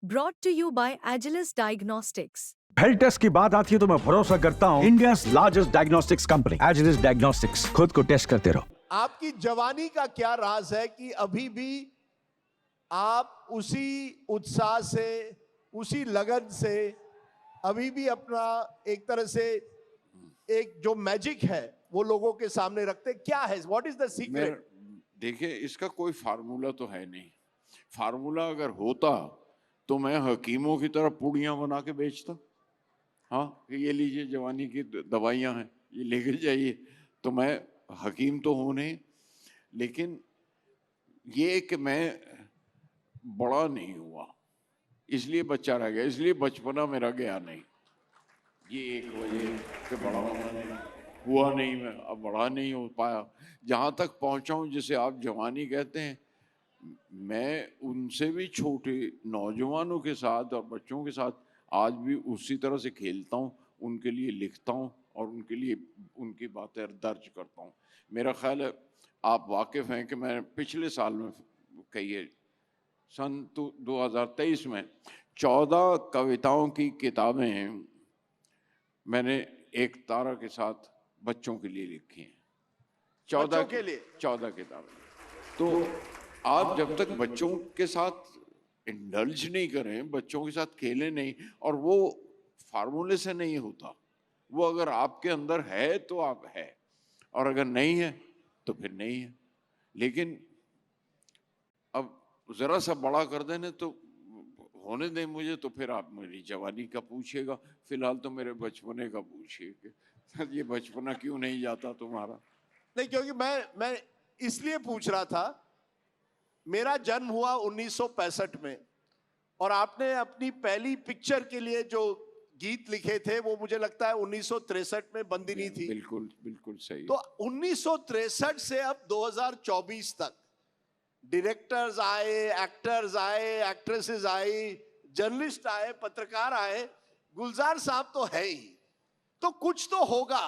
brought to you by Agilus Diagnostics. Health test की बात आती है तो मैं भरोसा करता हूँ India largest diagnostics company Agilus diagnostics. खुद को टेस्ट करते रहो। आपकी जवानी का क्या राज है कि अभी भी आप उसी उत्साह से, उसी लगन से अभी भी अपना एक तरह से एक जो मैजिक है वो लोगों के सामने रखते? क्या है, व्हाट इज द सीक्रेट? देखिए, इसका कोई फार्मूला तो है नहीं। फार्मूला अगर होता तो मैं हकीमों की तरह पुड़ियां बना के बेचता। हाँ, ये लीजिए जवानी की दवाइयां हैं, ये लेके जाइए। तो मैं हकीम तो हूं नहीं, लेकिन ये कि मैं बड़ा नहीं हुआ इसलिए बच्चा रह गया, इसलिए बचपना मेरा गया नहीं। ये एक वजह कि बड़ा हुआ नहीं, मैं अब बड़ा नहीं हो पाया। जहाँ तक पहुँचा हूँ जिसे आप जवानी कहते हैं, मैं उनसे भी छोटे नौजवानों के साथ और बच्चों के साथ आज भी उसी तरह से खेलता हूँ, उनके लिए लिखता हूँ और उनके लिए उनकी बातें दर्ज करता हूँ। मेरा ख्याल है आप वाकिफ़ हैं कि मैं पिछले साल में कहिए सन 2023 में 14 कविताओं की किताबें मैंने एक तारा के साथ बच्चों के लिए लिखी हैं। 14 के लिए 14 किताबें। तो आप जब तक बच्चों के साथ इंडल्ज नहीं करें, बच्चों के साथ खेलें नहीं, और वो फार्मूले से नहीं होता। वो अगर आपके अंदर है तो आप है, और अगर नहीं है तो फिर नहीं है। लेकिन अब जरा सा बड़ा कर देने तो होने दें मुझे, तो फिर आप मेरी जवानी का पूछिएगा। फिलहाल तो मेरे बचपने का पूछिए कि ये बचपना क्यों नहीं जाता तुम्हारा। नहीं, क्योंकि मैं इसलिए पूछ रहा था, मेरा जन्म हुआ 1965 में और आपने अपनी पहली पिक्चर के लिए जो गीत लिखे थे वो मुझे लगता है 1963 में बंदिनी थी। बिल्कुल बिल्कुल सही। तो 1963 से अब 2024 तक डायरेक्टर्स आए, एक्टर्स आए, एक्ट्रेसेस आई, जर्नलिस्ट आए, पत्रकार आए, गुलजार साहब तो है ही। तो कुछ तो होगा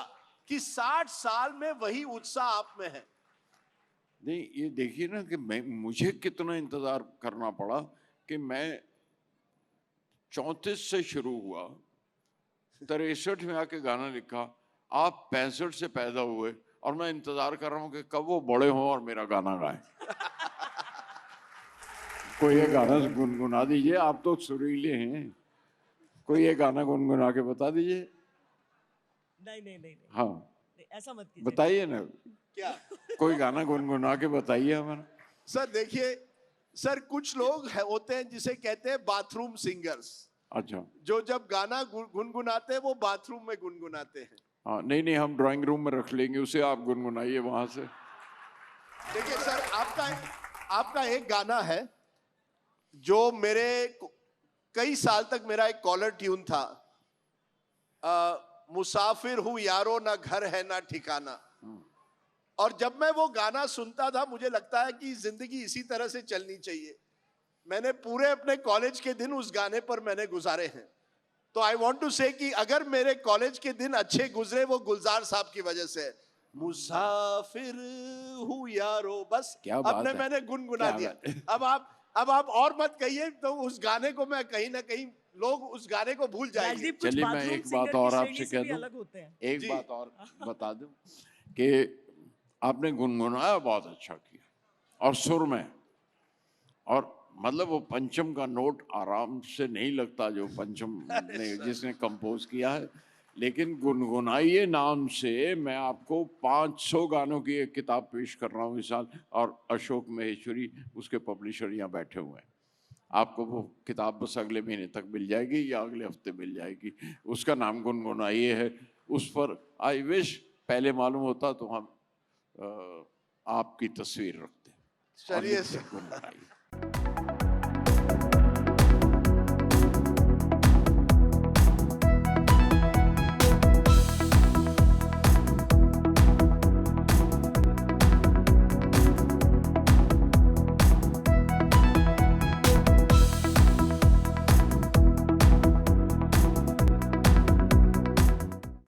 कि 60 साल में वही उत्साह आप में है। नहीं, ये देखिए ना कि मुझे कितना इंतजार करना पड़ा कि मैं 34 से शुरू हुआ, 63 में आके गाना लिखा, आप 65 से पैदा हुए और मैं इंतजार कर रहा हूँ कि कब वो बड़े हों और मेरा गाना गाएं। कोई ये गाना गुनगुना दीजिए, आप तो सुरीले हैं, कोई ये गाना गुनगुना के बता दीजिए। नहीं। हाँ, ऐसा मत कीजिए। बताइए ना, क्या कोई गाना गुनगुना के बताइए हमारा। सर देखिए, सर कुछ लोग होते हैं जिसे कहते हैं बाथरूम सिंगर्स। अच्छा, जो जब गाना गुनगुनाते हैं वो बाथरूम में गुनगुनाते हैं। हाँ, नहीं, हम ड्राइंग रूम में रख लेंगे उसे, आप गुनगुनाइए वहां से। देखिए सर, आपका एक गाना है जो मेरे कई साल तक मेरा एक कॉलर ट्यून था, मुसाफिर हूं यारो, ना घर है ना ठिकाना। और जब मैं वो गाना सुनता था मुझे लगता है कि जिंदगी इसी तरह से चलनी चाहिए। मैंने पूरे अपने कॉलेज के दिन उस गाने पर मैंने गुजारे हैं। तो आई वांट टू से कि अगर मेरे कॉलेज के दिन अच्छे गुजरे वो गुलजार साहब की वजह से। मुसाफिर हूं यारो, बस क्या बात अपने है, मैंने गुनगुना दिया। अब आप और मत कहिए, तो उस गाने को मैं कहीं ना कहीं लोग उस गाने को भूल जाएंगे। चलिए, मैं एक बात और आपसे कह दूं, एक बात और बता दूं कि आपने गुनगुनाया बहुत अच्छा किया, और सुर में, और मतलब वो पंचम का नोट आराम से नहीं लगता जो पंचम ने जिसने कंपोज किया है। लेकिन गुनगुनाइए नाम से मैं आपको 500 गानों की एक किताब पेश कर रहा हूँ इस साल, और अशोक महेश्वरी उसके पब्लिशर यहाँ बैठे हुए हैं। आपको वो किताब बस अगले महीने तक मिल जाएगी या अगले हफ्ते मिल जाएगी। उसका नाम गुनगुनाइए है। उस पर आई विश पहले मालूम होता तो हम आपकी तस्वीर रखते। चलिए गुनगुनाइए।